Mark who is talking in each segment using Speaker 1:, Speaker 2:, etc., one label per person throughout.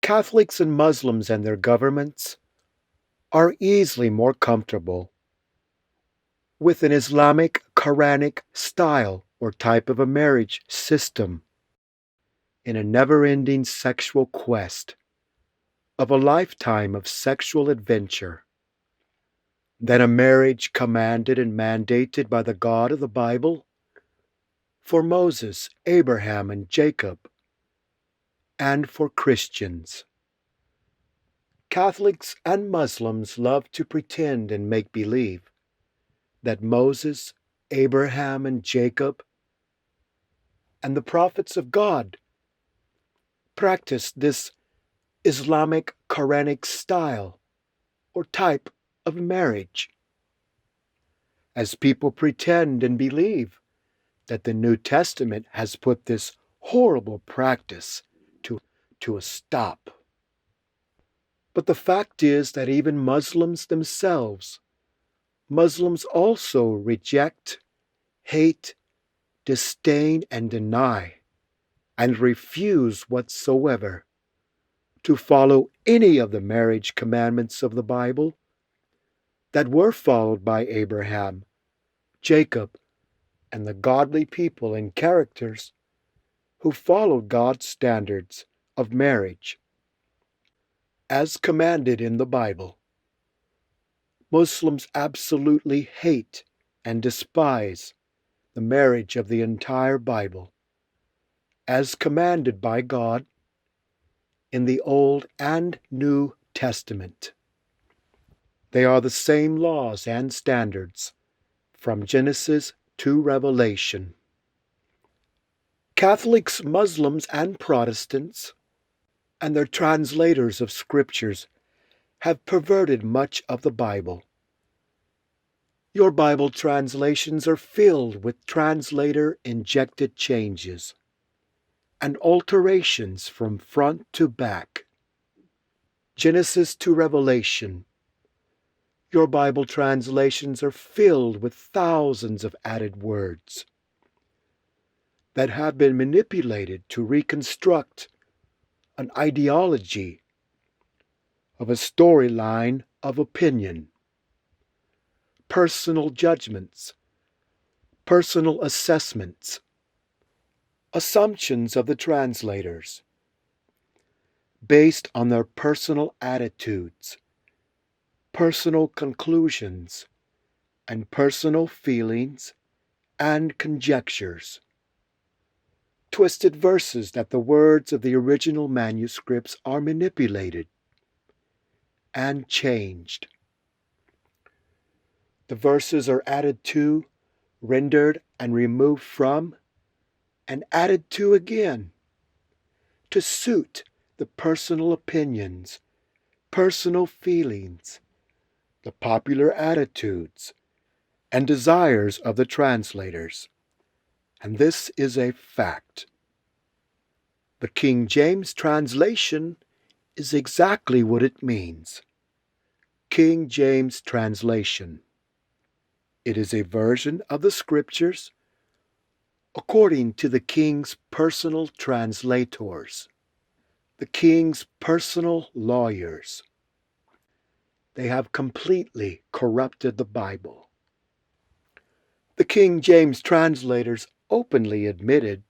Speaker 1: Catholics and Muslims and their governments are easily more comfortable with an Islamic Quranic style or type of a marriage system in a never-ending sexual quest of a lifetime of sexual adventure than a marriage commanded and mandated by the God of the Bible for Moses, Abraham, and Jacob, and for Christians. Catholics and Muslims love to pretend and make believe that Moses, Abraham, and Jacob, and the prophets of God practiced this Islamic Quranic style or type of marriage, as people pretend and believe that the New Testament has put this horrible practice to a stop. But the fact is that even Muslims themselves, Muslims also reject, hate, disdain, and deny, and refuse whatsoever to follow any of the marriage commandments of the Bible that were followed by Abraham, Jacob, and the godly people and characters who followed God's standards of marriage as commanded in the Bible. Muslims absolutely hate and despise the marriage of the entire Bible as commanded by God in the Old and New Testament. They are the same laws and standards from Genesis to Revelation. Catholics, Muslims, and Protestants, and their translators of scriptures have perverted much of the Bible. Your Bible translations are filled with translator-injected changes and alterations from front to back. Genesis to Revelation. Your Bible translations are filled with thousands of added words that have been manipulated to reconstruct an ideology of a storyline of opinion, personal judgments, personal assessments, assumptions of the translators, based on their personal attitudes, personal conclusions, and personal feelings and conjectures. Twisted verses that the words of the original manuscripts are manipulated and changed. The verses are added to, rendered, and removed from, and added to again to suit the personal opinions, personal feelings, the popular attitudes, and desires of the translators. And this is a fact. The King James translation is exactly what it means. King James translation. It is a version of the scriptures according to the king's personal translators, the king's personal lawyers. They have completely corrupted the Bible. The King James translators openly admitted,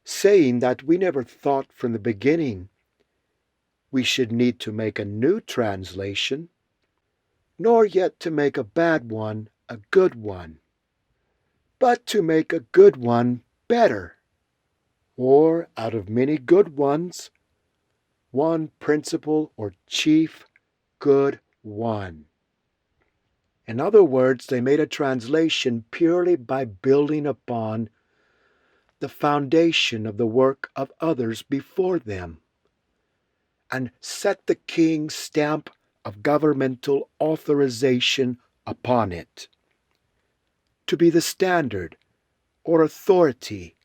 Speaker 1: saying that we never thought from the beginning we should need to make a new translation, nor yet to make a bad one a good one, but to make a good one better, or out of many good ones, one principal or chief good one. In other words, they made a translation purely by building upon the foundation of the work of others before them, and set the king's stamp of governmental authorization upon it, to be the standard or authority,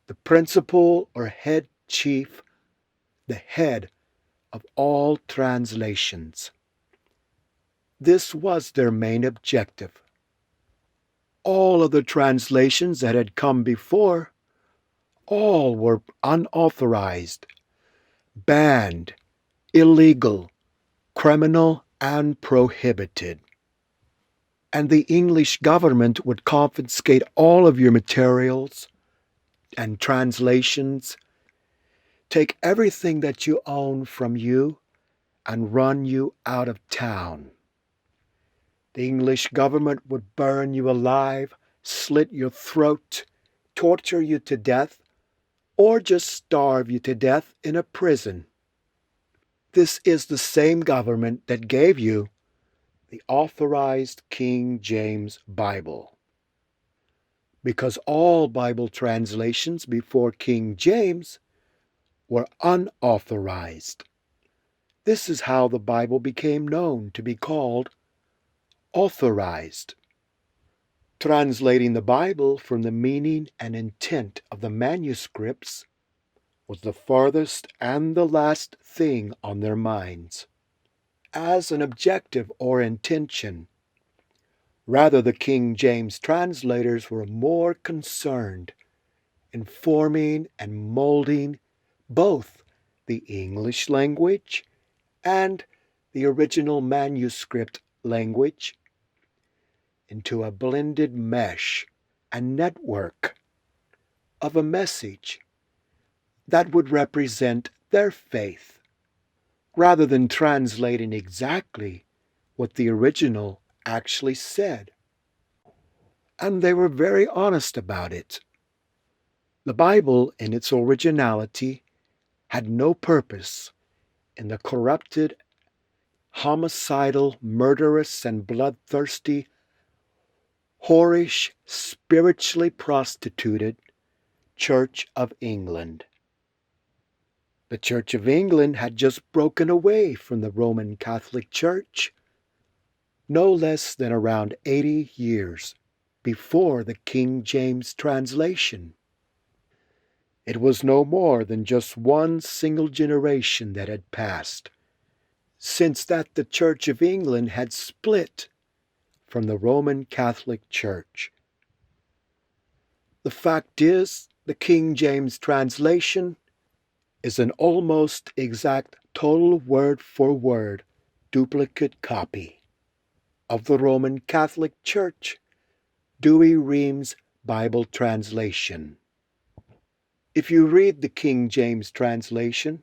Speaker 1: the principal or head chief, the head of all translations. This was their main objective. All of the translations that had come before, all were unauthorized, banned, illegal, criminal, and prohibited. And the English government would confiscate all of your materials and translations, take everything that you own from you, and run you out of town. The English government would burn you alive, slit your throat, torture you to death, or just starve you to death in a prison. This is the same government that gave you the authorized King James Bible. Because all Bible translations before King James were unauthorized. This is how the Bible became known to be called authorized. Translating the Bible from the meaning and intent of the manuscripts was the farthest and the last thing on their minds. As an objective or intention, rather, the King James translators were more concerned in forming and molding both the English language and the original manuscript language into a blended mesh and network of a message that would represent their faith, rather than translating exactly what the original actually said. And they were very honest about it. The Bible, in its originality, had no purpose in the corrupted, homicidal, murderous, and bloodthirsty, whorish, spiritually prostituted Church of England. The Church of England had just broken away from the Roman Catholic Church no less than around 80 years before the King James translation. It was no more than just one single generation that had passed since that the Church of England had split from the Roman Catholic Church. The fact is, the King James translation is an almost exact total word-for-word duplicate copy of the Roman Catholic Church Douay-Rheims Bible translation. If you read the King James translation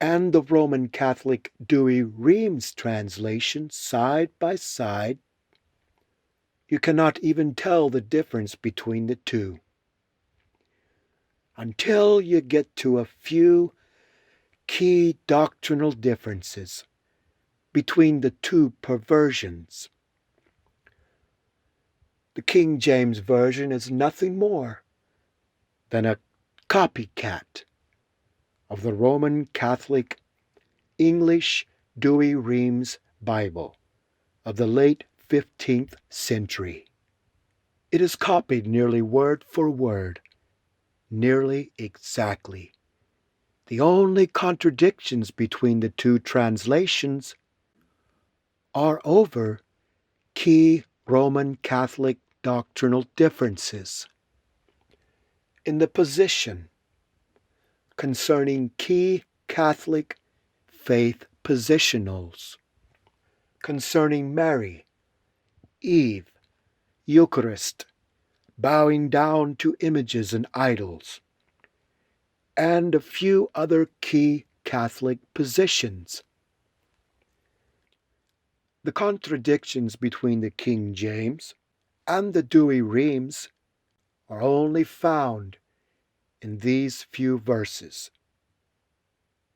Speaker 1: and the Roman Catholic Douay-Rheims translation side by side, you cannot even tell the difference between the two, until you get to a few key doctrinal differences between the two perversions. The King James Version is nothing more than a copycat of the Roman Catholic English Douay-Rheims Bible of the late 15th century. It is copied nearly word for word, nearly exactly. The only contradictions between the two translations are over key Roman Catholic doctrinal differences in the position concerning key Catholic faith positionals, concerning Mary, Eve, Eucharist, bowing down to images and idols, and a few other key Catholic positions. The contradictions between the King James and the Douay-Rheims are only found in these few verses.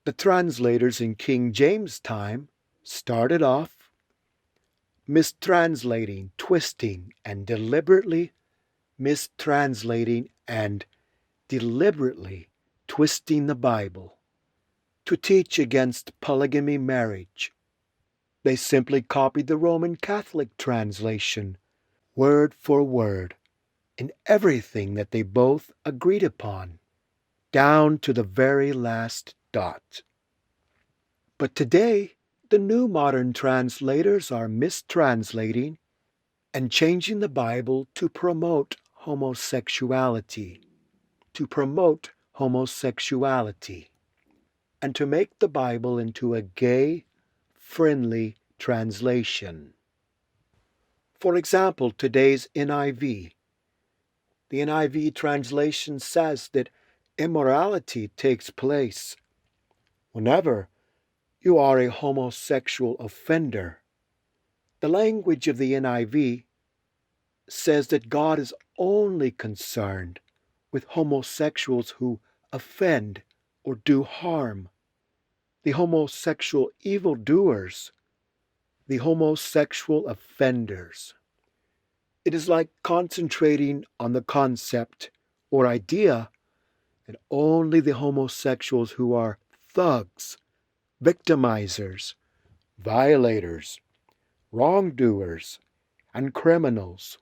Speaker 1: The translators in King James' time started off mistranslating, twisting, and deliberately mistranslating and deliberately twisting the Bible to teach against polygamy marriage. They simply copied the Roman Catholic translation, word for word, in everything that they both agreed upon, down to the very last dot. But today, the new modern translators are mistranslating and changing the Bible to promote homosexuality. and to make the Bible into a gay-friendly translation. For example, today's NIV. The NIV translation says that immorality takes place whenever you are a homosexual offender. The language of the NIV says that God is only concerned with homosexuals who offend or do harm. The homosexual evildoers, the homosexual offenders. It is like concentrating on the concept or idea that only the homosexuals who are thugs, victimizers, violators, wrongdoers, and criminals,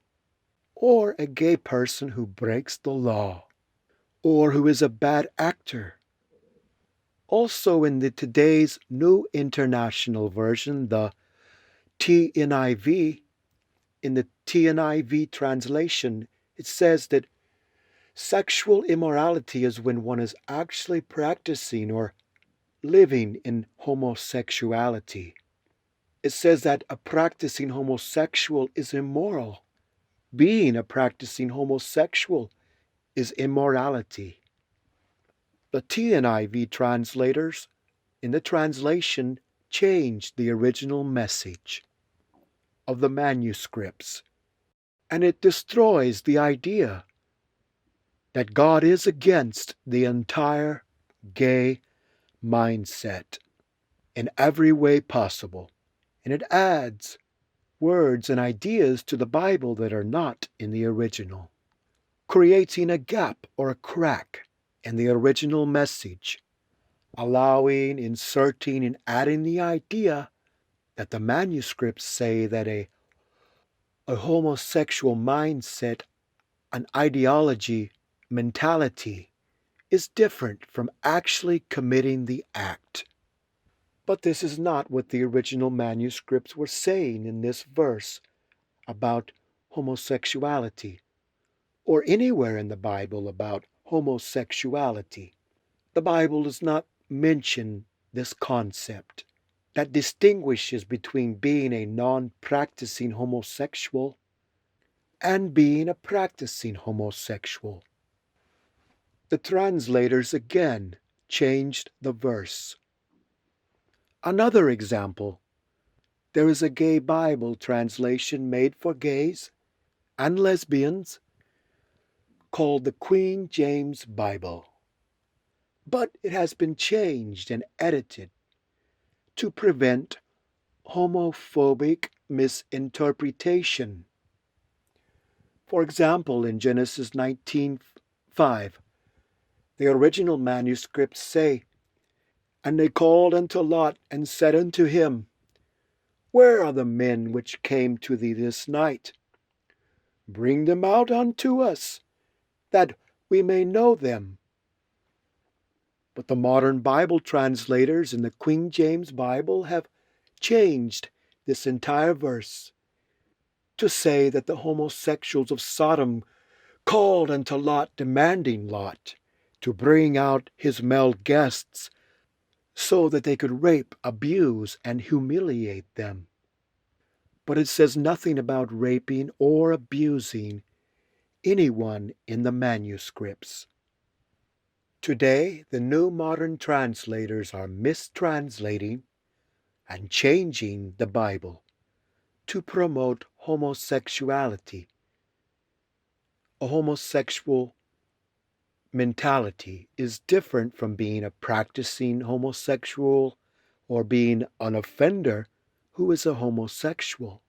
Speaker 1: or a gay person who breaks the law, or who is a bad actor. Also in the today's New International Version, the TNIV, in the TNIV translation, it says that sexual immorality is when one is actually practicing or living in homosexuality. It says that a practicing homosexual is immoral. Being a practicing homosexual is immorality. The TNIV translators in the translation changed the original message of the manuscripts, and it destroys the idea that God is against the entire gay mindset in every way possible, and it adds words and ideas to the Bible that are not in the original, creating a gap or a crack in the original message, allowing, inserting, and adding the idea that the manuscripts say that a homosexual mindset, an ideology, mentality is different from actually committing the act. But this is not what the original manuscripts were saying in this verse about homosexuality, or anywhere in the Bible about homosexuality. The Bible does not mention this concept that distinguishes between being a non-practicing homosexual and being a practicing homosexual. The translators again changed the verse. Another example, there is a gay Bible translation made for gays and lesbians called the King James Bible. But it has been changed and edited to prevent homophobic misinterpretation. For example, in Genesis 19:5, the original manuscripts say, "And they called unto Lot, and said unto him, Where are the men which came to thee this night? Bring them out unto us, that we may know them." But the modern Bible translators in the King James Bible have changed this entire verse to say that the homosexuals of Sodom called unto Lot, demanding Lot to bring out his male guests so that they could rape, abuse, and humiliate them. But it says nothing about raping or abusing anyone in the manuscripts. Today, the new modern translators are mistranslating and changing the Bible to promote homosexuality. A homosexual mentality is different from being a practicing homosexual or being an offender who is a homosexual.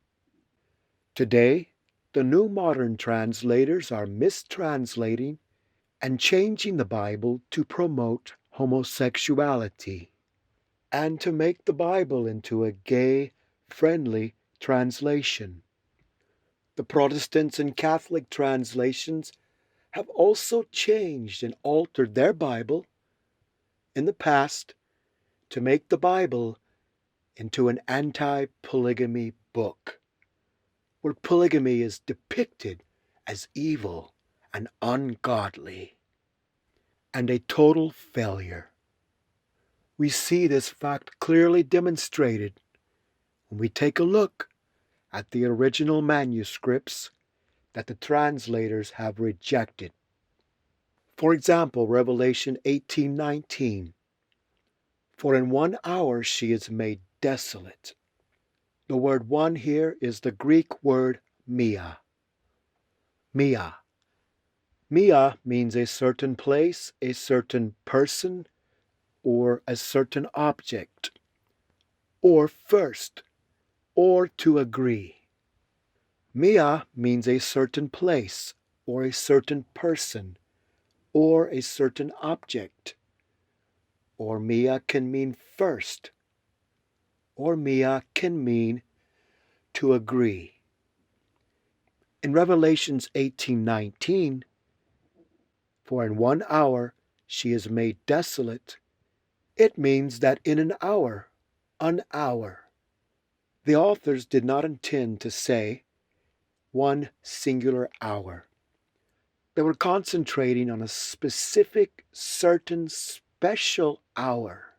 Speaker 1: Today, the new modern translators are mistranslating and changing the Bible to promote homosexuality and to make the Bible into a gay-friendly translation. The Protestants and Catholic translations have also changed and altered their Bible in the past to make the Bible into an anti-polygamy book, where polygamy is depicted as evil and ungodly and a total failure. We see this fact clearly demonstrated when we take a look at the original manuscripts that the translators have rejected. For example, Revelation 18:19, "For in 1 hour she is made desolate." The word one here is the Greek word mia. Mia. Mia means a certain place, a certain person, or a certain object, or first, or to agree. Mia means a certain place, or a certain person, or a certain object. Or mia can mean first, or mia can mean to agree. In Revelations 18:19, "For in 1 hour she is made desolate," it means that in an hour. The authors did not intend to say one singular hour. They were concentrating on a specific, certain, special hour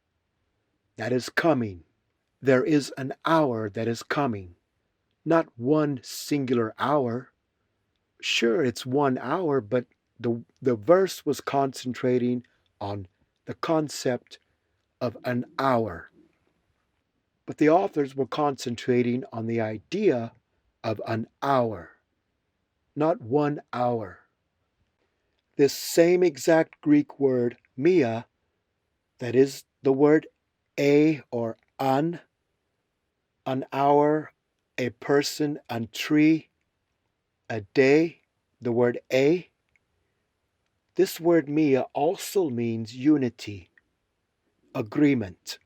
Speaker 1: that is coming. There is an hour that is coming, not one singular hour. Sure, it's 1 hour, but the verse was concentrating on the concept of an hour. But the authors were concentrating on the idea of an hour, not 1 hour. This same exact Greek word, mia, that is the word a or an hour, a person, a tree, a day, the word a. This word mia also means unity, agreement.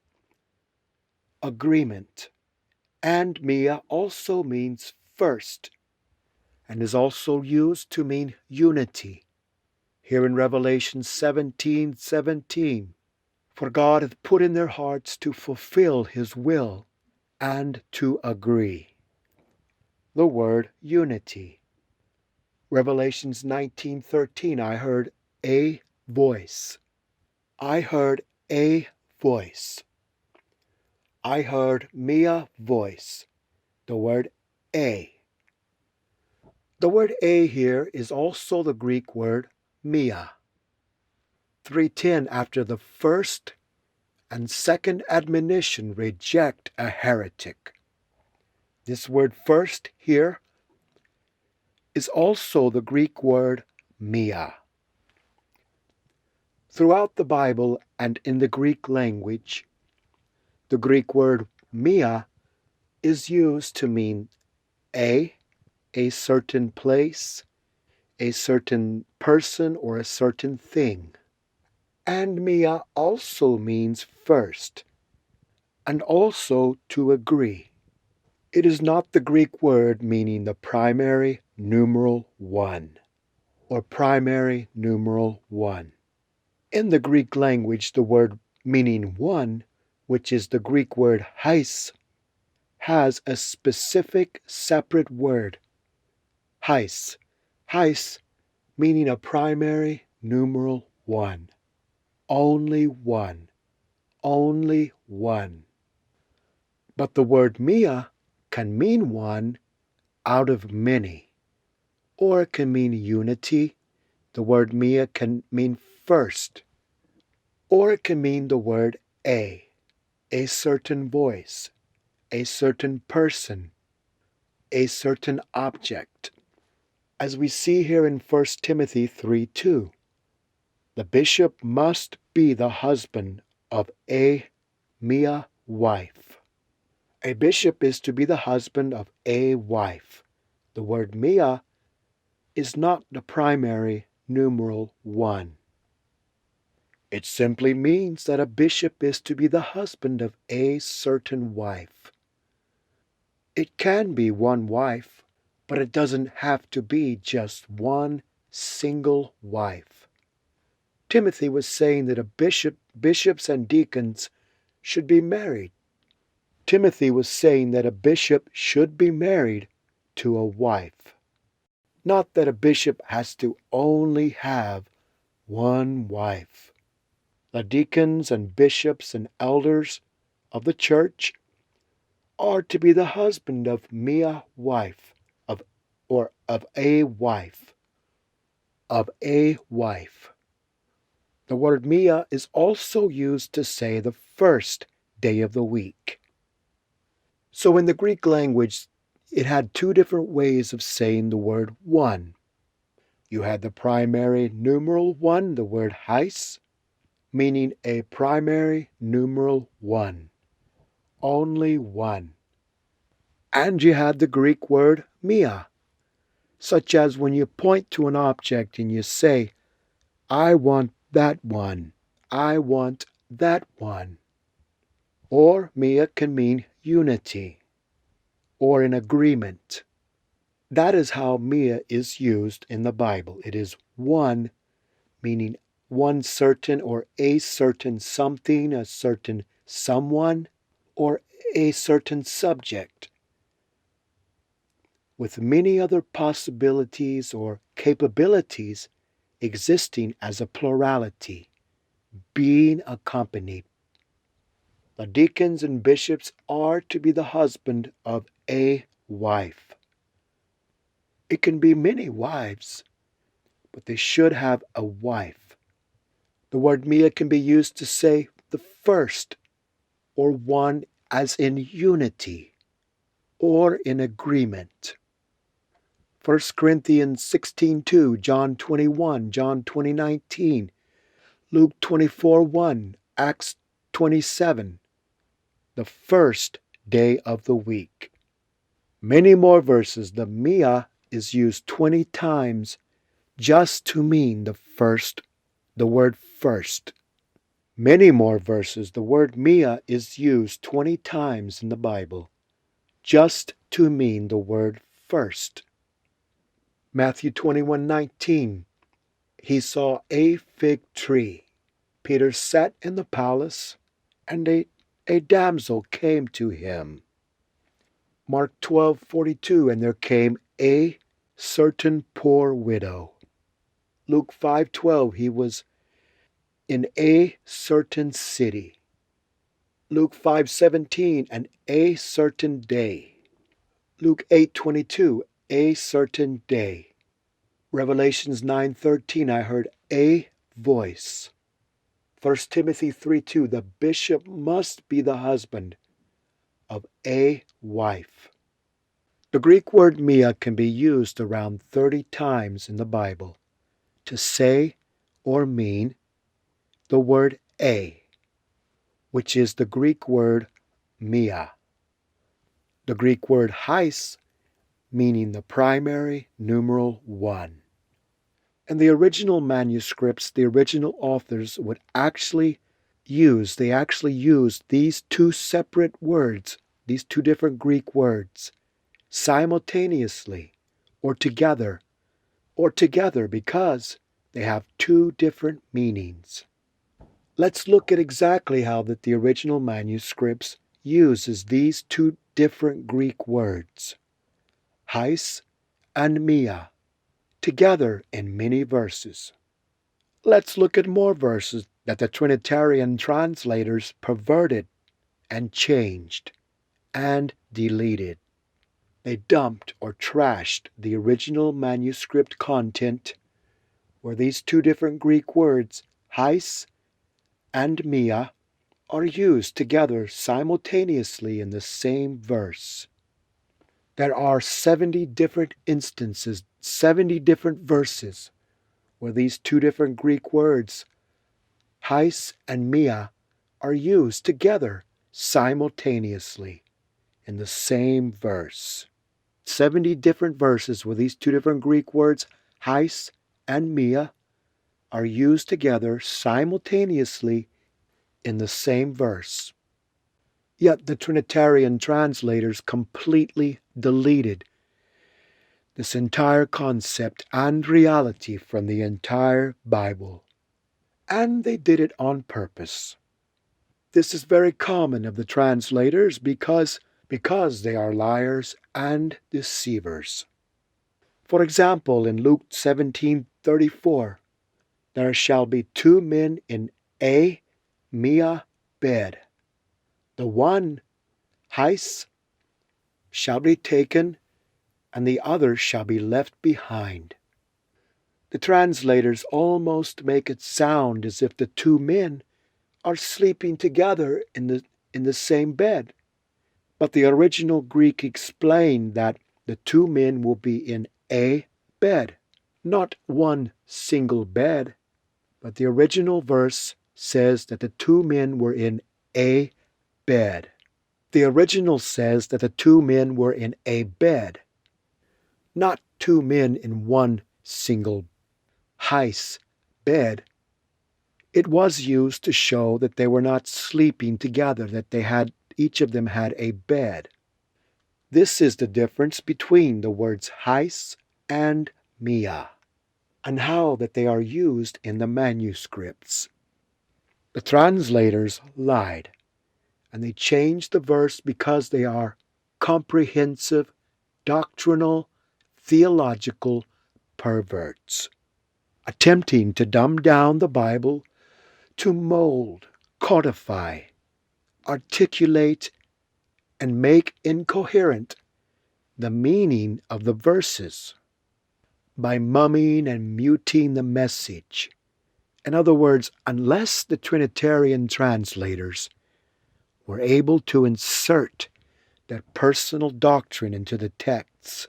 Speaker 1: And mia also means first, and is also used to mean unity. Here in Revelation 17:17, "For God hath put in their hearts to fulfill his will and to agree." The word unity. Revelations 19:13, I heard a voice. I heard a voice. I heard mia voice. The word a. The word a here is also the Greek word mia. 3:10, after the first and second admonition, reject a heretic. This word first here is also the Greek word mia. Throughout the Bible and in the Greek language, the Greek word mia is used to mean a certain place, a certain person, or a certain thing. And mia also means first, and also to agree. It is not the Greek word meaning the primary numeral 1, or primary numeral 1. In the Greek language, the word meaning 1, which is the Greek word heis, has a specific separate word, heis. Heis meaning a primary numeral 1. Only one. Only one. But the word mia can mean one out of many, or it can mean unity. The word mia can mean first, or it can mean the word a certain voice, a certain person, a certain object. As we see here in 1 Timothy 3:2, the bishop must be the husband of a mia wife. A bishop is to be the husband of a wife. The word mia is not the primary numeral 1. It simply means that a bishop is to be the husband of a certain wife. It can be one wife, but it doesn't have to be just one single wife. Timothy was saying that bishops and deacons should be married. Timothy was saying that a bishop should be married to a wife. Not that a bishop has to only have one wife. The deacons and bishops and elders of the church are to be the husband of Mia wife, of a wife, of a wife. The word Mia is also used to say the first day of the week. So in the Greek language, it had two different ways of saying the word one. You had the primary numeral one, the word heis, meaning a primary numeral one, only one. And you had the Greek word mia, such as when you point to an object and you say, I want that one, I want that one. Or mia can mean unity or an agreement. That is how mia is used in the Bible. It is one, meaning one certain or a certain something, a certain someone, or a certain subject, with many other possibilities or capabilities existing as a plurality, being accompanied. The deacons and bishops are to be the husband of a wife. It can be many wives, but they should have a wife. The word mia can be used to say the first, or one as in unity, or in agreement. 1 Corinthians 16:2, John 21, John 20:19, Luke 24:1, Acts 27, the first day of the week. Many more verses. The mia is used 20 times just to mean the word first. Many more verses. The word mia is used 20 times in the Bible just to mean the word first. Matthew 21:19, he saw a fig tree. Peter sat in the palace, and a damsel came to him. Mark 12:42, and there came a certain poor widow. Luke 5:12, he was in a certain city. Luke 5:17, and a certain day. Luke 8:22, a certain day. Revelations 9:13, I heard a voice. 1 Timothy 3:2, the bishop must be the husband of a wife. The Greek word mia can be used around 30 times in the Bible to say or mean the word a, which is the Greek word mia. The Greek word heis, meaning the primary numeral one. And the original manuscripts, the original authors would actually used these two separate words, these two different Greek words, simultaneously or together because they have two different meanings. Let's look at exactly how that the original manuscripts uses these two different Greek words, heis and mia, together in many verses. Let's look at more verses that the Trinitarian translators perverted and changed and deleted. They dumped or trashed the original manuscript content where these two different Greek words, heis and mia, are used together simultaneously in the same verse. There are 70 different instances, 70 different verses where these two different Greek words, heis and mia, are used together simultaneously in the same verse. 70 different verses where these two different Greek words, heis and mia, are used together simultaneously in the same verse. Yet the Trinitarian translators completely deleted this entire concept and reality from the entire Bible. And they did it on purpose. This is very common of the translators because they are liars and deceivers. For example, in Luke 17:34, there shall be two men in A mia bed. The one hais shall be taken, and the other shall be left behind. The translators almost make it sound as if the two men are sleeping together in the same bed. But the original Greek explained that the two men will be in a bed, not one single bed. But the original verse says that the two men were in a bed. The original says that the two men were in a bed, not two men in one single hais bed. It was used to show that they were not sleeping together, that each of them had a bed. This is the difference between the words hais and mia, and how that they are used in the manuscripts. The translators lied, and they changed the verse because they are comprehensive, doctrinal, theological perverts, attempting to dumb down the Bible, to mold, codify, articulate, and make incoherent the meaning of the verses by mumming and muting the message. In other words, unless the Trinitarian translators were able to insert their personal doctrine into the texts,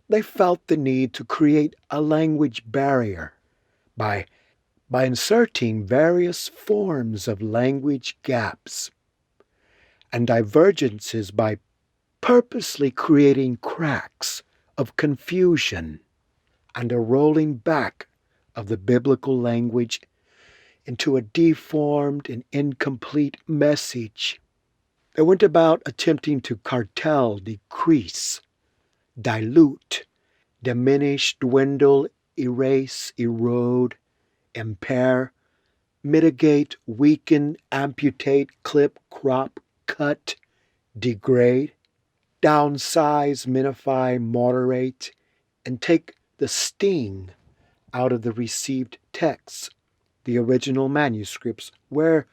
Speaker 1: they felt the need to create a language barrier by inserting various forms of language gaps and divergences, by purposely creating cracks of confusion and a rolling back of the biblical language into a deformed and incomplete message. They went about attempting to cartel, decrease, dilute, diminish, dwindle, erase, erode, impair, mitigate, weaken, amputate, clip, crop, cut, degrade, downsize, minify, moderate, and take the sting out of the received texts, the original manuscripts, where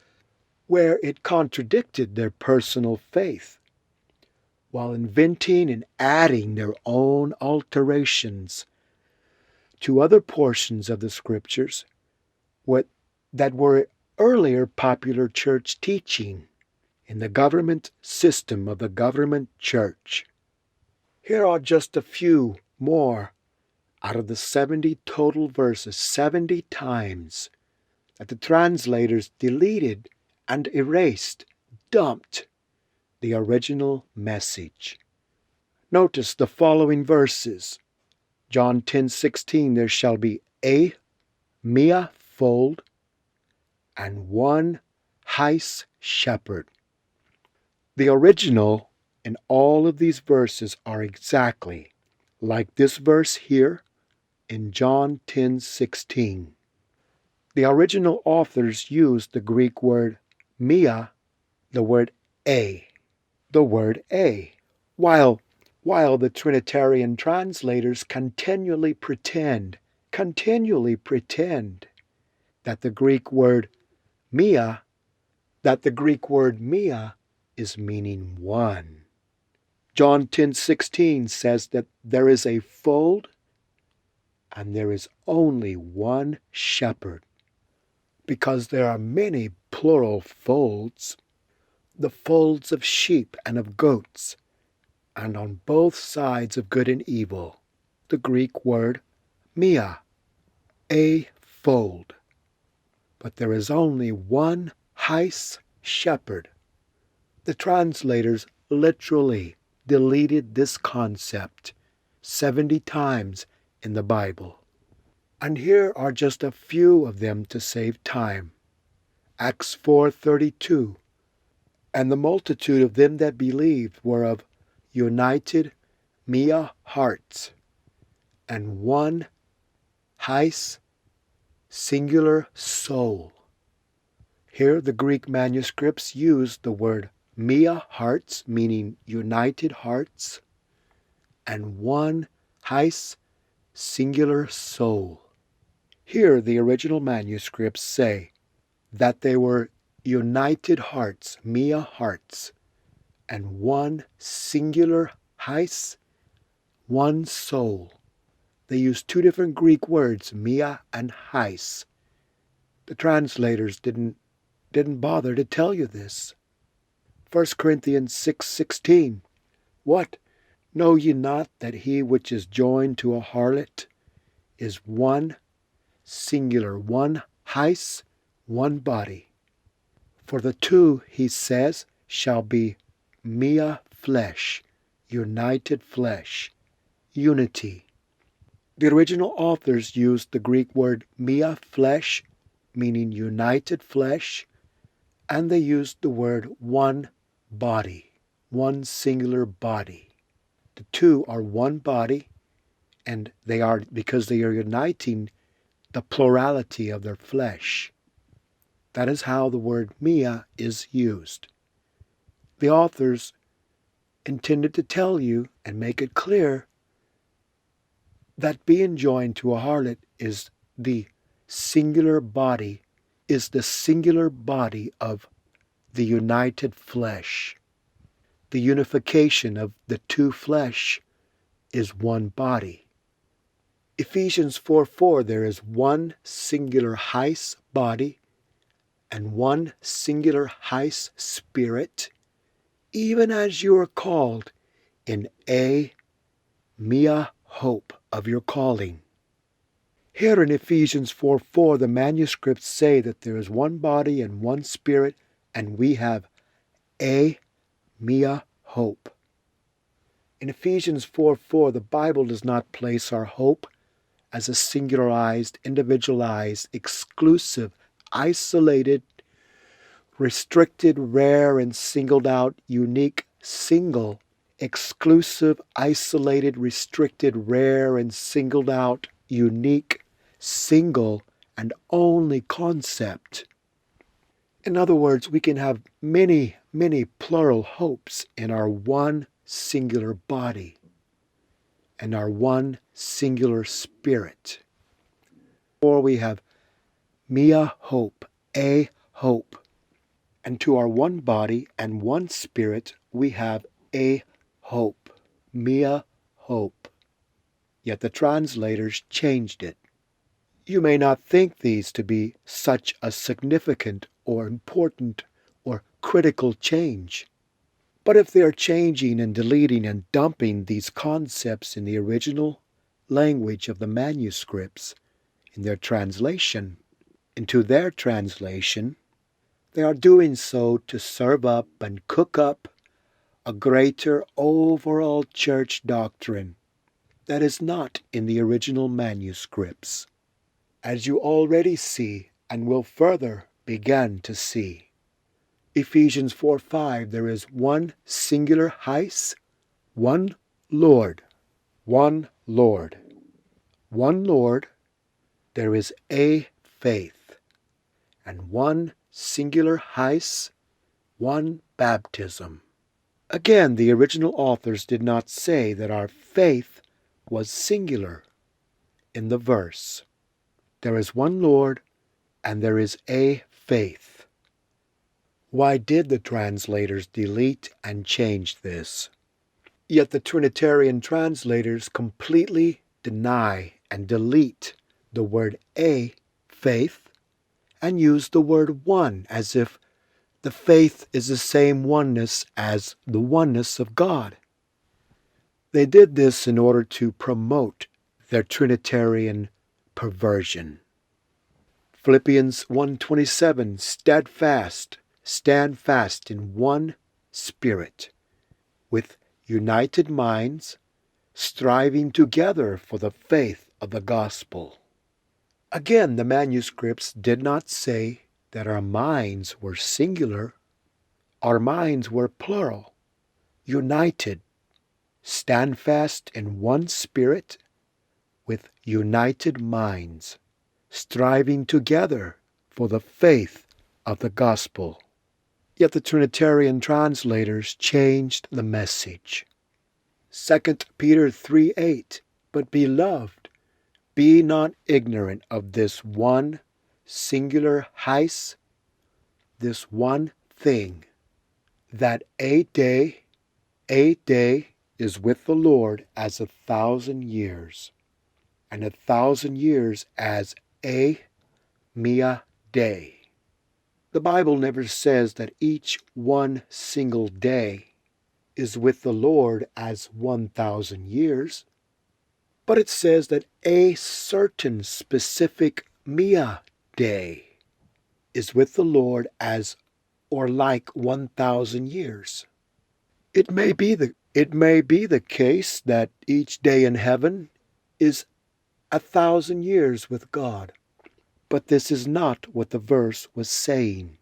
Speaker 1: it contradicted their personal faith, while inventing and adding their own alterations to other portions of the scriptures that were earlier popular church teaching in the government system of the government church. Here are just a few more out of the 70 total verses, 70 times that the translators deleted and erased, dumped the original message. Notice the following verses. John 10:16, there shall be a mia fold and one hais shepherd. The original in all of these verses are exactly like this verse here in John 10:16. The original authors used the Greek word mia, the word a, while the Trinitarian translators continually pretend that the Greek word mia is meaning one. John 10:16 says that there is a fold and there is only one shepherd, because there are many plural folds, the folds of sheep and of goats, and on both sides of good and evil, the Greek word mia, a fold. But there is only one hais shepherd. The translators literally deleted this concept 70 times in the Bible. And here are just a few of them to save time. Acts 4:32, and the multitude of them that believed were of united mia hearts, and one hais singular soul. Here the Greek manuscripts use the word mia hearts, meaning united hearts, and one hais singular soul. Here the original manuscripts say that they were united hearts, mia hearts, and one singular heis, one soul. They use two different Greek words, mia and heis. The translators didn't bother to tell you this. 1 Corinthians 6:16. What? Know ye not that he which is joined to a harlot is one singular, one heis, one body? For the two, he says, shall be mia flesh, united flesh, unity. The original authors used the Greek word mia flesh, meaning united flesh, and they used the word one body, one singular body. The two are one body, and they are, because they are uniting the plurality of their flesh. That is how the word mia is used. The authors intended to tell you and make it clear that being joined to a harlot is the singular body, of the united flesh. The unification of the two flesh is one body. Ephesians 4:4, there is one singular heis body and one singular heis spirit, even as you are called in a mia hope of your calling. Here in Ephesians 4:4, the manuscripts say that there is one body and one spirit, and we have a mia hope. In Ephesians 4:4, the Bible does not place our hope as a singularized, individualized, exclusive, isolated, restricted, rare, and singled out, unique, single, exclusive, isolated, restricted, rare, and singled out, unique, single, and only concept. In other words, we can have many, many plural hopes in our one singular body and our one singular spirit. Or we have mia hope, a hope. And to our one body and one spirit, we have a hope, mia hope. Yet the translators changed it. You may not think these to be such a significant or important or critical change. But if they are changing and deleting and dumping these concepts in the original language of the manuscripts, in their translation, into their translation, they are doing so to serve up and cook up a greater overall church doctrine that is not in the original manuscripts, as you already see and will further begin to see. Ephesians 4:5, there is one singular heis, one Lord, one Lord. One Lord, there is a faith, and one singular heis, one baptism. Again, the original authors did not say that our faith was singular in the verse. There is one Lord, and there is a faith. Why did the translators delete and change this? Yet the Trinitarian translators completely deny and delete the word a, faith, and use the word one as if the faith is the same oneness as the oneness of God. They did this in order to promote their Trinitarian perversion. Philippians 1:27, stand fast in one spirit, with united minds, striving together for the faith of the gospel. Again, the manuscripts did not say that our minds were singular. Our minds were plural, united. Stand fast in one spirit, with united minds, striving together for the faith of the gospel. Yet the Trinitarian translators changed the message. 2 Peter 3:8, but beloved, be not ignorant of this one singular heis, this one thing, that a day is with the Lord as 1,000 years, and 1,000 years as a mia day. The Bible never says that each one single day is with the Lord as 1,000 years, but it says that a certain specific mia day is with the Lord as or like 1,000 years. It may be the case that each day in heaven is 1,000 years with God, but this is not what the verse was saying.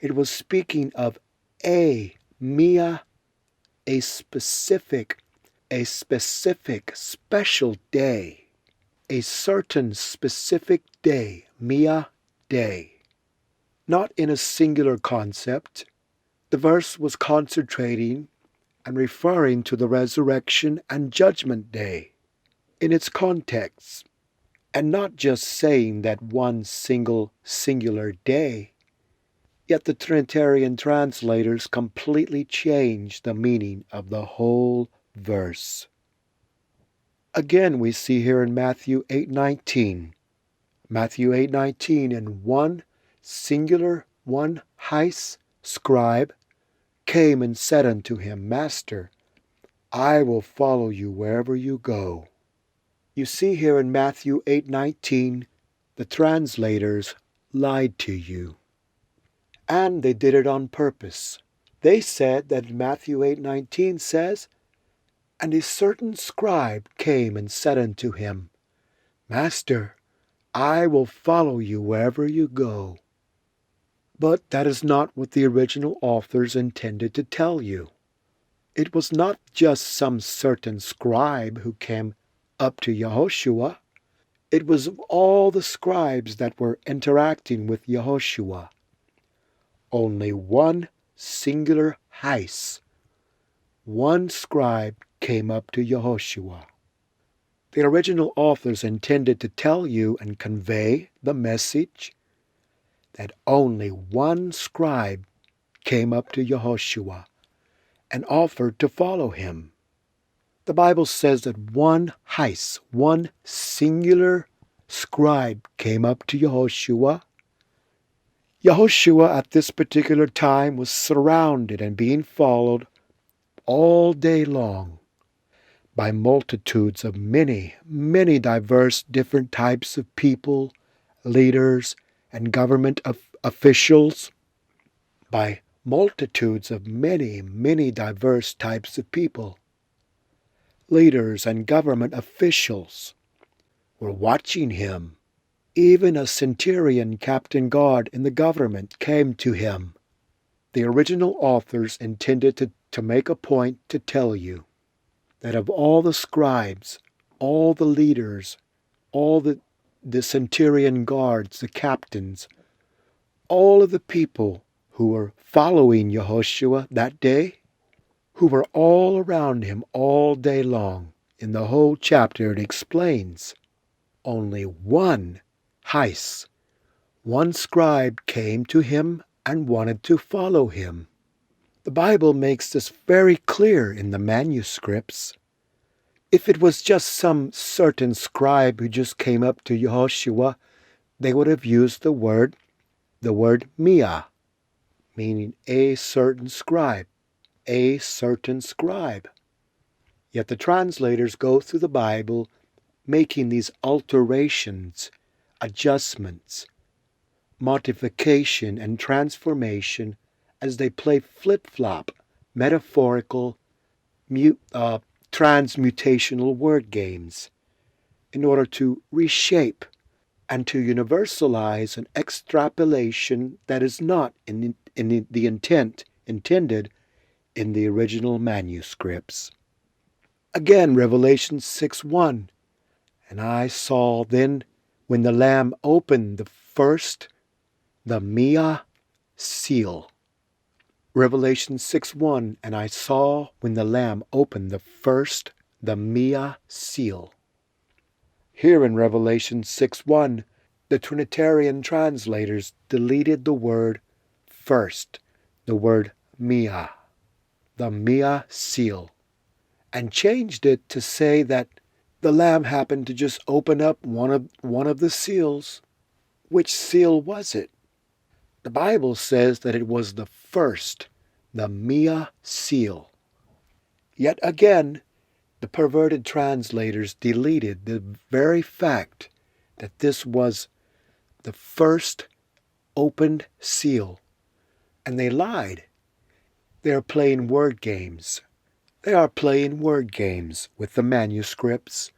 Speaker 1: It was speaking of a mia, a specific, special day, a certain specific day, mia day, not in a singular concept. The verse was concentrating and referring to the resurrection and judgment day in its context, and not just saying that one singular day. Yet the Trinitarian translators completely changed the meaning of the whole verse. Again, we see here in Matthew 8:19. Matthew 8:19, and one hais scribe came and said unto him, Master, I will follow you wherever you go. You see here in Matthew 8:19, the translators lied to you. And they did it on purpose. They said that Matthew 8:19 says, and a certain scribe came and said unto him, Master, I will follow you wherever you go. But that is not what the original authors intended to tell you. It was not just some certain scribe who came up to Yehoshua. It was all the scribes that were interacting with Yehoshua. Only one singular hais, one scribe came up to Yehoshua. The original authors intended to tell you and convey the message that only one scribe came up to Yehoshua and offered to follow him. The Bible says that one hais, one singular scribe came up to Yehoshua. Yehoshua at this particular time was surrounded and being followed all day long by multitudes of many diverse different types of people, leaders, and government officials, by multitudes of many diverse types of people, leaders, and government officials were watching him. Even a centurion captain guard in the government came to him. The original authors intended to make a point to tell you that of all the scribes, all the leaders, all the centurion guards, the captains, all of the people who were following Yehoshua that day, who were all around him all day long, in the whole chapter it explains, only one hais, one scribe came to him and wanted to follow him. The Bible makes this very clear in the manuscripts. If it was just some certain scribe who just came up to Yehoshua, they would have used the word mia, meaning a certain scribe, a certain scribe. Yet the translators go through the Bible making these alterations, adjustments, modification, and transformation as they play flip-flop, metaphorical, transmutational word games in order to reshape and to universalize an extrapolation that is not in the intent intended in the original manuscripts. Again, Revelation 6:1, and I saw then when the Lamb opened the mia seal. Revelation 6:1, and I saw when the Lamb opened the mia seal. Here in Revelation 6:1, the Trinitarian translators deleted the word first the word Mia, the Mia seal, and changed it to say that the lamb happened to just open up one of the seals. Which seal was it? The Bible says that it was the first, the Mia seal. Yet again, the perverted translators deleted the very fact that this was the first opened seal. And they lied. They are playing word games. They are playing word games with the manuscripts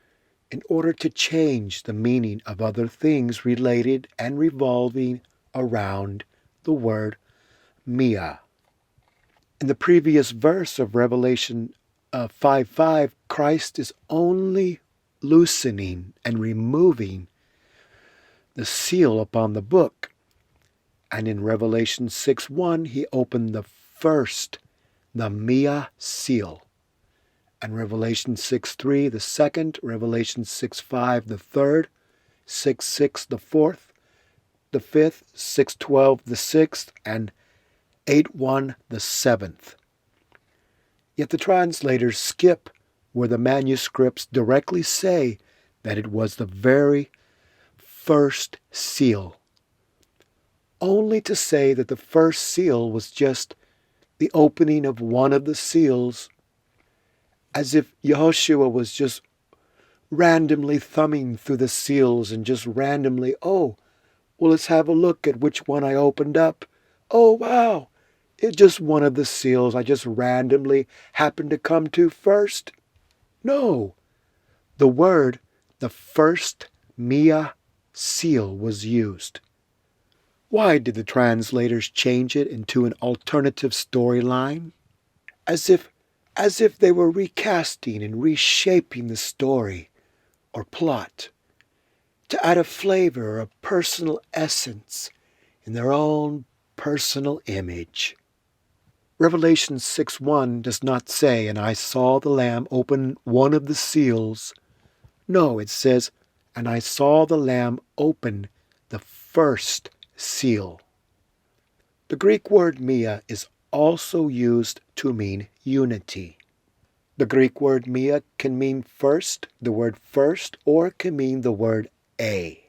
Speaker 1: in order to change the meaning of other things related and revolving around the word Mia. In the previous verse of Revelation 5:5, Christ is only loosening and removing the seal upon the book. And in Revelation 6:1, he opened the first, the Mia seal. And Revelation 6:3, the second, Revelation 6:5, the third, 6:6, the fourth, the fifth, 6:12, the sixth, and 8:1, the seventh. Yet the translators skip where the manuscripts directly say that it was the very first seal, only to say that the first seal was just the opening of one of the seals, as if Yehoshua was just randomly thumbing through the seals and just randomly, well, let's have a look at which one I opened up. Oh, wow, it's just one of the seals I just randomly happened to come to first. No, the word, the first Mia seal, was used. Why did the translators change it into an alternative storyline? As if they were recasting and reshaping the story or plot to add a flavor or a personal essence in their own personal image. Revelation 6:1 does not say, "And I saw the Lamb open one of the seals." No, it says, "And I saw the Lamb open the first seal." The Greek word Mia is also used to mean unity. The Greek word Mia can mean first, the word first, or it can mean the word a.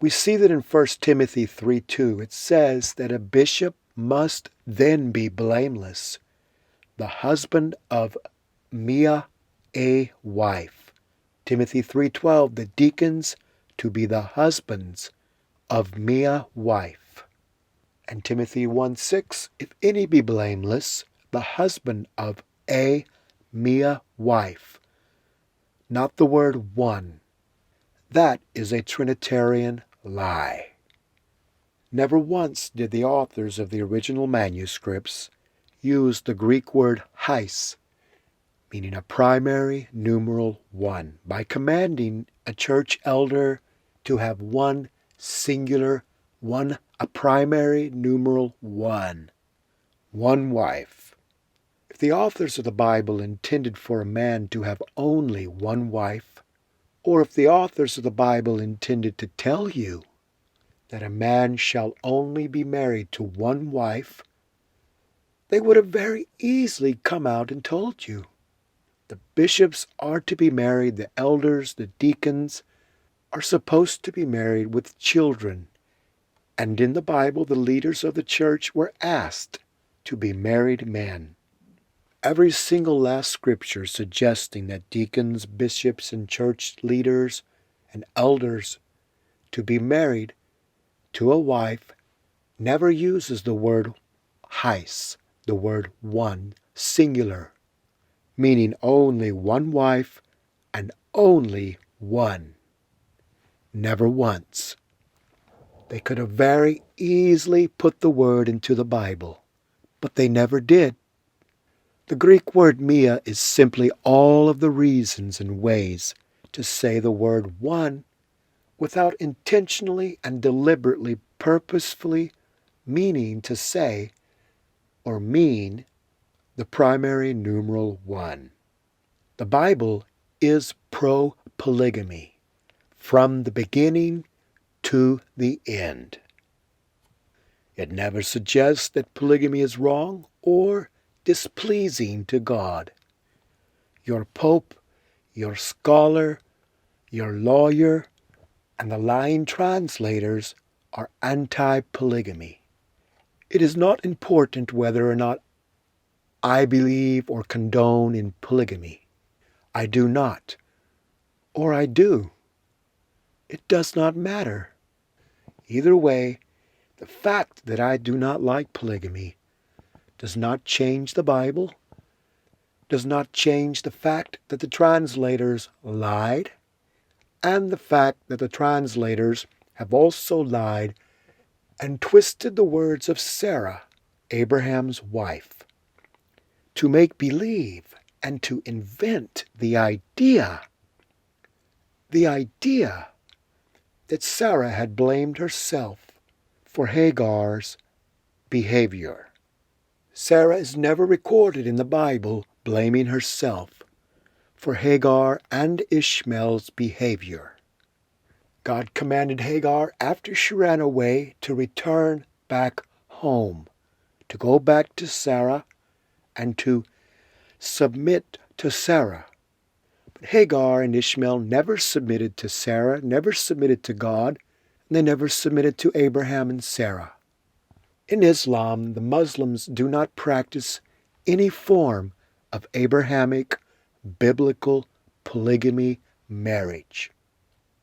Speaker 1: We see that in 1 Timothy 3:2 it says that a bishop must then be blameless, the husband of Mia, a wife. Timothy 3:12, the deacons to be the husbands of Mia, wife. And Timothy 1:6, if any be blameless, the husband of a Mia, wife. Not the word one. That is a Trinitarian lie. Never once did the authors of the original manuscripts use the Greek word hais, meaning a primary numeral one, by commanding a church elder to have one singular, a primary numeral one wife. If the authors of the Bible intended for a man to have only one wife, or if the authors of the Bible intended to tell you that a man shall only be married to one wife, they would have very easily come out and told you. The bishops are to be married, the elders, the deacons are supposed to be married with children. And in the Bible, the leaders of the church were asked to be married men. Every single last scripture suggesting that deacons, bishops, and church leaders and elders to be married to a wife never uses the word hais, the word one, singular, meaning only one wife and only one. Never once. They could have very easily put the word into the Bible, but they never did. The Greek word Mia is simply all of the reasons and ways to say the word one without intentionally and deliberately, purposefully meaning to say or mean the primary numeral one. The Bible is pro-polygamy from the beginning to the end. It never suggests that polygamy is wrong or displeasing to God. Your pope, your scholar, your lawyer, and the lying translators are anti-polygamy. It is not important whether or not I believe or condone in polygamy. I do not, or I do. It does not matter. Either way, the fact that I do not like polygamy does not change the Bible, does not change the fact that the translators lied, and the fact that the translators have also lied and twisted the words of Sarah, Abraham's wife, to make believe and to invent the idea that Sarah had blamed herself for Hagar's behavior. Sarah is never recorded in the Bible blaming herself for Hagar and Ishmael's behavior. God commanded Hagar after she ran away to return back home, to go back to Sarah and to submit to Sarah. But Hagar and Ishmael never submitted to Sarah, never submitted to God, and they never submitted to Abraham and Sarah. In Islam, the Muslims do not practice any form of Abrahamic, biblical polygamy marriage.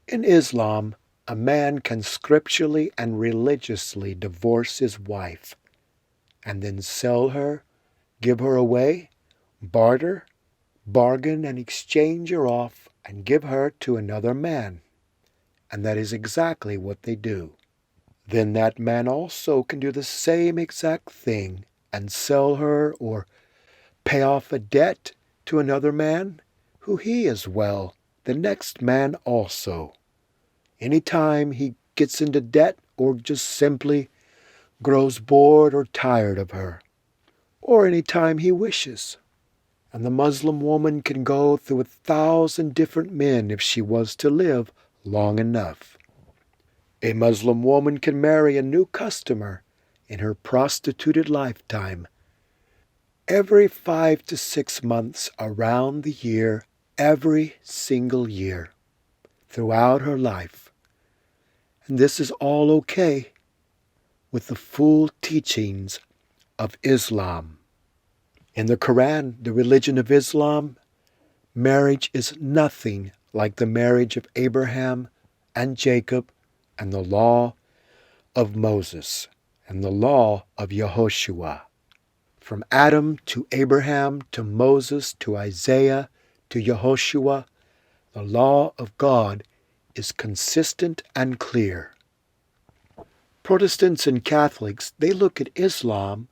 Speaker 1: In Islam, a man can scripturally and religiously divorce his wife and then sell her, give her away, barter, bargain, and exchange her off and give her to another man. And that is exactly what they do. Then that man also can do the same exact thing and sell her or pay off a debt to another man who he as well, the next man also. Anytime he gets into debt or just simply grows bored or tired of her, or anytime he wishes. And the Muslim woman can go through 1,000 different men if she was to live long enough. A Muslim woman can marry a new customer in her prostituted lifetime every 5 to 6 months around the year, every single year, throughout her life. And this is all okay with the full teachings of Islam. In the Quran, the religion of Islam, marriage is nothing like the marriage of Abraham and Jacob and the law of Moses and the law of Yehoshua. From Adam to Abraham to Moses to Isaiah to Yehoshua, the law of God is consistent and clear. Protestants and Catholics, they look at Islam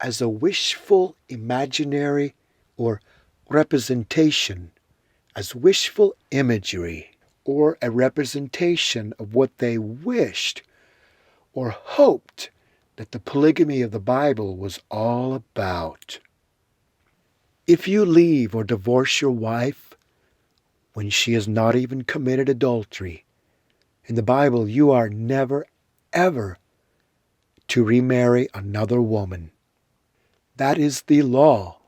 Speaker 1: as a wishful imaginary or representation, as wishful imagery, or a representation of what they wished or hoped that the polygamy of the Bible was all about. If you leave or divorce your wife when she has not even committed adultery, in the Bible you are never, ever to remarry another woman. That is the law.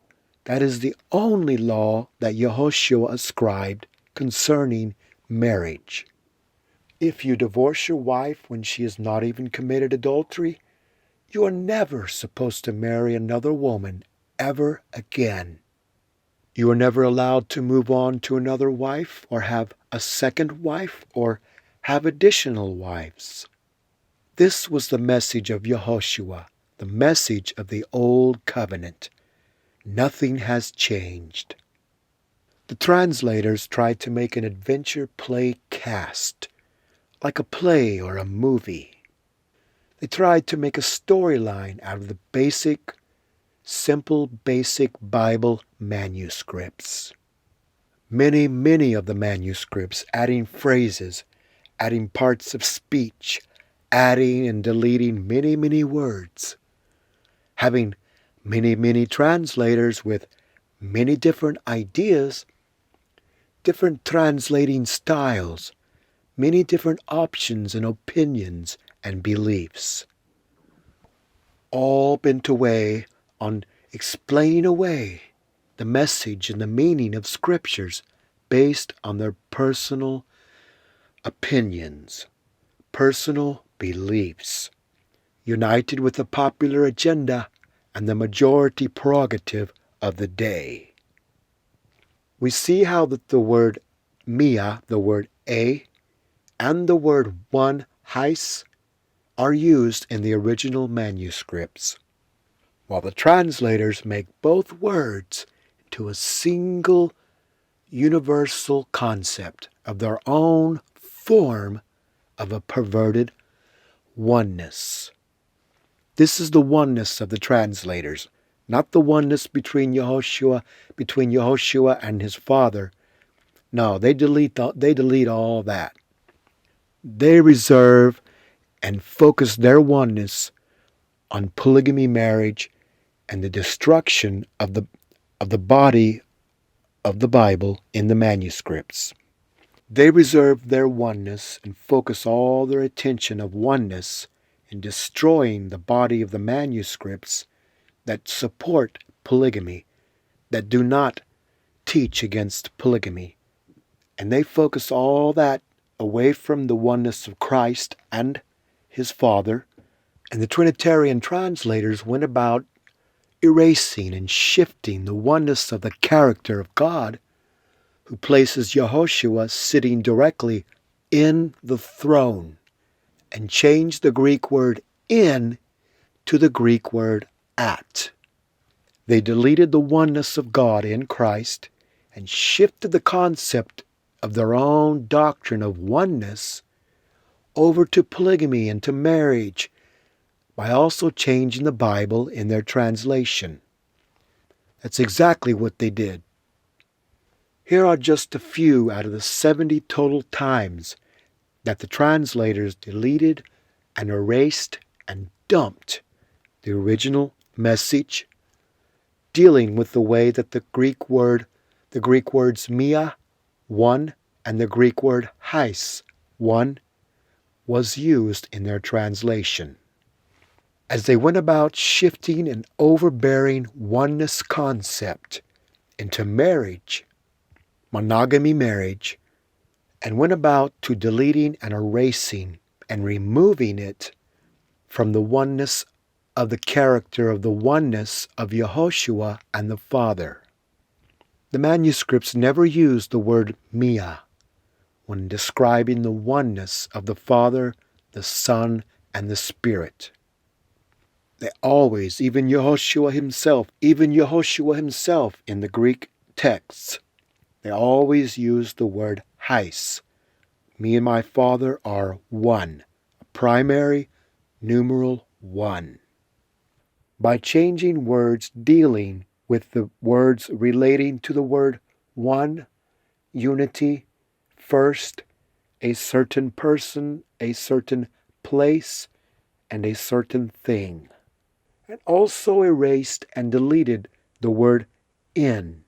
Speaker 1: That is the only law that Yehoshua ascribed concerning marriage. If you divorce your wife when she has not even committed adultery, you are never supposed to marry another woman ever again. You are never allowed to move on to another wife or have a second wife or have additional wives. This was the message of Yehoshua, the message of the Old Covenant. Nothing has changed. The translators tried to make an adventure play cast, like a play or a movie. They tried to make a storyline out of the simple basic Bible manuscripts. Many of the manuscripts adding phrases, adding parts of speech, adding and deleting many words, having many translators with many different ideas, different translating styles, many different options and opinions and beliefs. all bent away on explaining away the message and the meaning of scriptures based on their personal opinions, personal beliefs, united with the popular agenda and the majority prerogative of the day. We see how that the word mia, the word a, and the word one, heis, are used in the original manuscripts, while the translators make both words into a single universal concept of their own form of a perverted oneness. This is the oneness of the translators, not the oneness between Yehoshua and his father. No, they delete all that. They reserve and focus their oneness on polygamy marriage and the destruction of the body of the Bible in the manuscripts. They reserve their oneness and focus all their attention of oneness in destroying the body of the manuscripts that support polygamy, that do not teach against polygamy. And they focus all that away from the oneness of Christ and his Father. And the Trinitarian translators went about erasing and shifting the oneness of the character of God, who places Yehoshua sitting directly in the throne, and changed the Greek word in to the Greek word at. They deleted the oneness of God in Christ and shifted the concept of their own doctrine of oneness over to polygamy and to marriage by also changing the Bible in their translation. That's exactly what they did. Here are just a few out of the 70 total times that the translators deleted and erased and dumped the original message, dealing with the way that the Greek words mia, one, and the Greek word heis, one, was used in their translation. As they went about shifting and overbearing oneness concept into marriage, monogamy marriage, and went about to deleting and erasing and removing it from the oneness of the character of the oneness of Yehoshua and the Father. The manuscripts never used the word mia when describing the oneness of the Father, the Son, and the Spirit. They always, even Yehoshua himself in the Greek texts, they always use the word heis. Me and my Father are one. A primary numeral one. By changing words dealing with the words relating to the word one, unity, first, a certain person, a certain place, and a certain thing. And also erased and deleted the word in.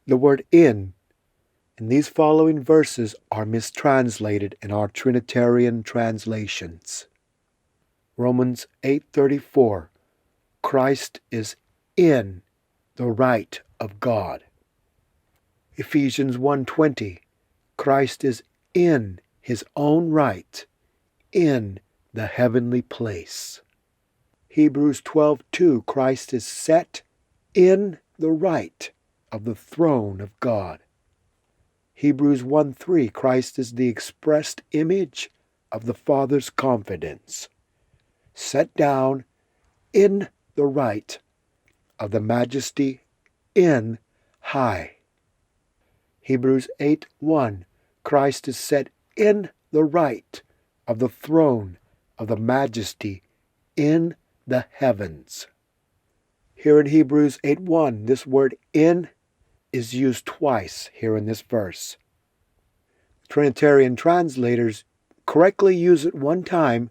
Speaker 1: The word in these following verses are mistranslated in our Trinitarian translations. Romans 8:34, Christ is in the right of God. Ephesians 1:20, Christ is in his own right, in the heavenly place. Hebrews 12:2, Christ is set in the right of the throne of God. Hebrews 1:3, Christ is the expressed image of the Father's confidence, set down in the right of the majesty in high. Hebrews 8:1, Christ is set in the right of the throne of the majesty in the heavens. Here in Hebrews 8:1, this word in is used twice here in this verse. Trinitarian translators correctly use it one time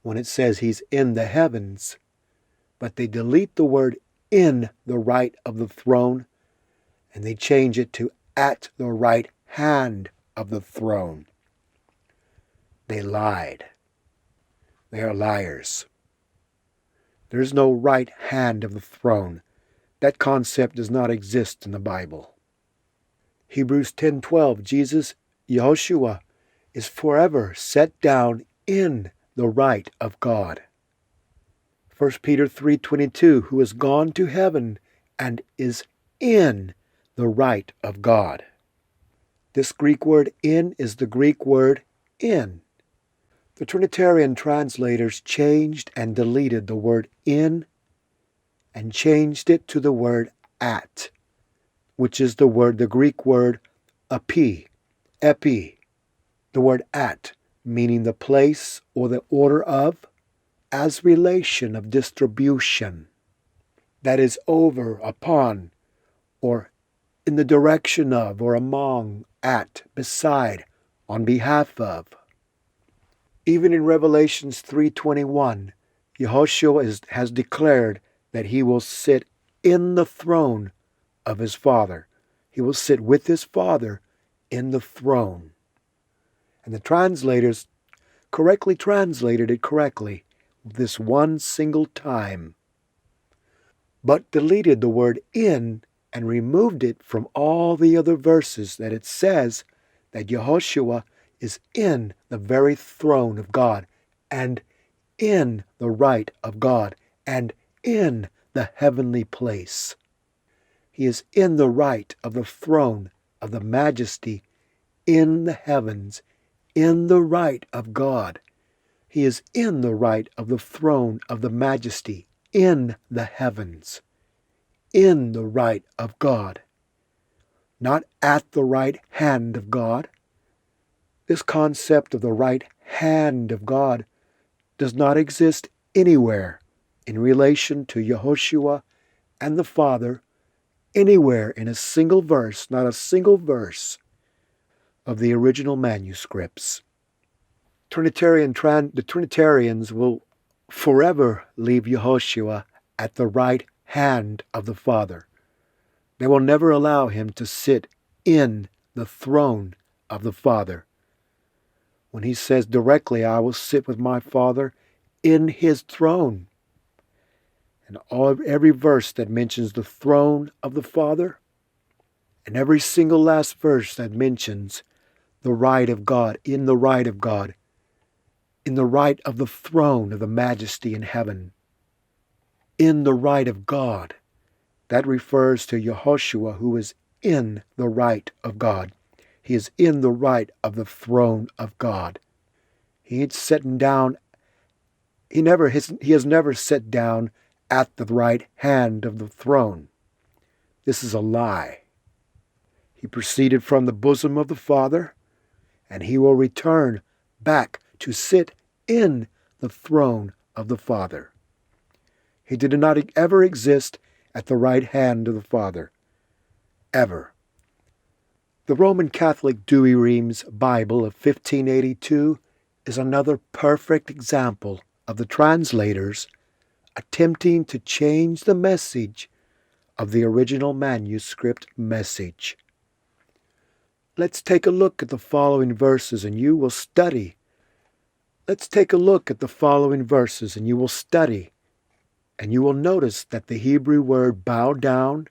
Speaker 1: when it says he's in the heavens, but they delete the word in the right of the throne and they change it to at the right hand of the throne. They lied. They are liars. There's no right hand of the throne. That concept does not exist in the Bible. Hebrews 10:12, Jesus, Yehoshua, is forever set down in the right of God. 1 Peter 3:22, who has gone to heaven and is in the right of God. This Greek word in is the Greek word in. The Trinitarian translators changed and deleted the word in and changed it to the word at, which is the Greek word epi. The word at, meaning the place or the order of, as relation of distribution. That is over, upon, or in the direction of, or among, at, beside, on behalf of. Even in Revelations 3:21, Yehoshua has declared that he will sit in the throne of his Father. He will sit with his Father in the throne. And the translators correctly translated it correctly this one single time, but deleted the word in and removed it from all the other verses that it says that Yehoshua is in the very throne of God and in the right of God and in the heavenly place. He is in the right of the throne of the majesty in the heavens, in the right of God. He is in the right of the throne of the majesty in the heavens, in the right of God, not at the right hand of God. This concept of the right hand of God does not exist anywhere in relation to Yehoshua and the Father, anywhere in a single verse, not a single verse of the original manuscripts. The Trinitarians will forever leave Yehoshua at the right hand of the Father. They will never allow him to sit in the throne of the Father. When he says directly, I will sit with my Father in his throne. And every verse that mentions the throne of the Father, and every single last verse that mentions the right of God, in the right of God, in the right of the throne of the majesty in heaven, in the right of God, that refers to Yehoshua, who is in the right of God. He is in the right of the throne of God. He has never sat down at the right hand of the throne. This is a lie. He proceeded from the bosom of the Father, and he will return back to sit in the throne of the Father. He did not ever exist at the right hand of the Father. Ever. The Roman Catholic Douay-Rheims Bible of 1582 is another perfect example of the translators attempting to change the message of the original manuscript message. Let's take a look at the following verses and you will study. Let's take a look at the following verses and you will study. And you will notice that the Hebrew word bow down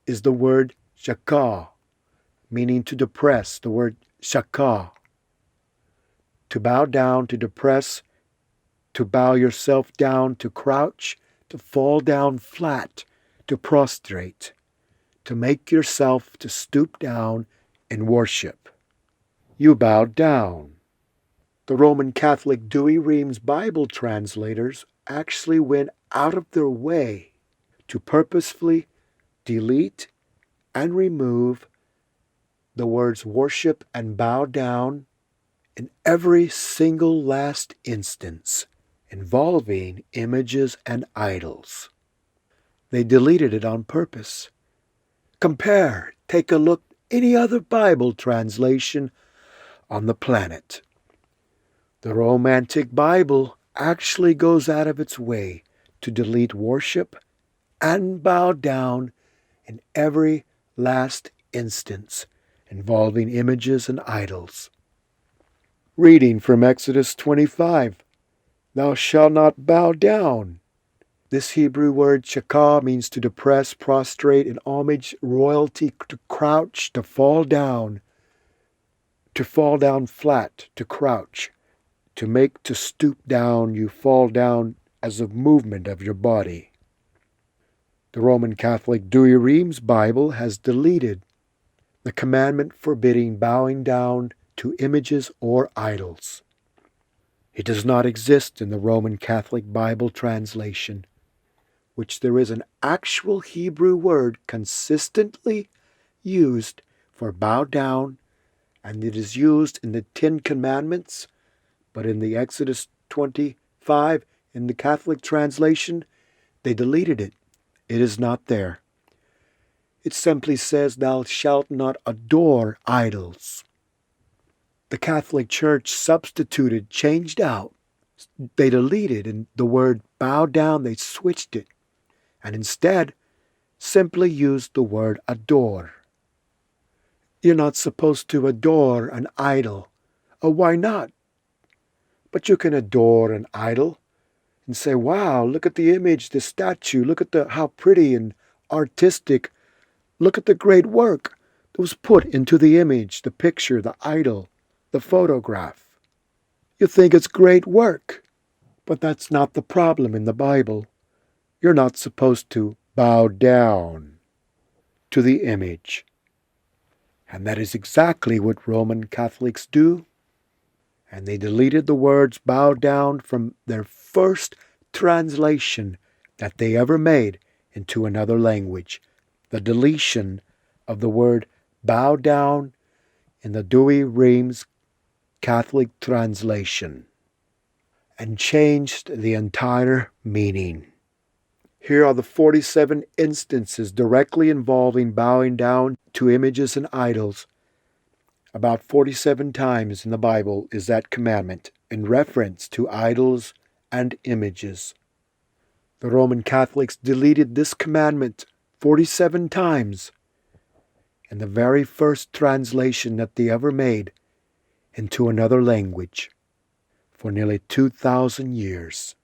Speaker 1: is the word shakah, meaning to depress, the word shakah. To bow down, to depress, to bow yourself down, to crouch, to fall down flat, to prostrate, to make yourself to stoop down and worship. You bowed down. The Roman Catholic Douay-Rheims Bible translators actually went out of their way to purposefully delete and remove the words worship and bow down in every single last instance involving images and idols. They deleted it on purpose. Compare, take a look, any other Bible translation on the planet. The Romantic Bible actually goes out of its way to delete worship and bow down in every last instance involving images and idols. Reading from Exodus 25. Thou shalt not bow down. This Hebrew word shakah means to depress, prostrate in homage, royalty, to crouch, to fall down flat, to crouch, to make to stoop down, you fall down as a movement of your body. The Roman Catholic Douay-Rheims Bible has deleted the commandment forbidding bowing down to images or idols. It does not exist in the Roman Catholic Bible translation, which there is an actual Hebrew word consistently used for bow down, and it is used in the Ten Commandments, but in the Exodus 25, in the Catholic translation, they deleted it. It is not there. It simply says, thou shalt not adore idols. The Catholic Church substituted, changed out. They deleted and the word bow down, they switched it, and instead simply used the word adore. You're not supposed to adore an idol. Oh, why not? But you can adore an idol and say, wow, look at the image, the statue, look at how pretty and artistic, look at the great work that was put into the image, the picture, the idol, the photograph. You think it's great work, but that's not the problem in the Bible. You're not supposed to bow down to the image. And that is exactly what Roman Catholics do. And they deleted the words bow down from their first translation that they ever made into another language. The deletion of the word bow down in the Douay-Rheims Catholic translation, and changed the entire meaning. Here are the 47 instances directly involving bowing down to images and idols. About 47 times in the Bible is that commandment in reference to idols and images. The Roman Catholics deleted this commandment 47 times in the very first translation that they ever made into another language. For nearly 2,000 years,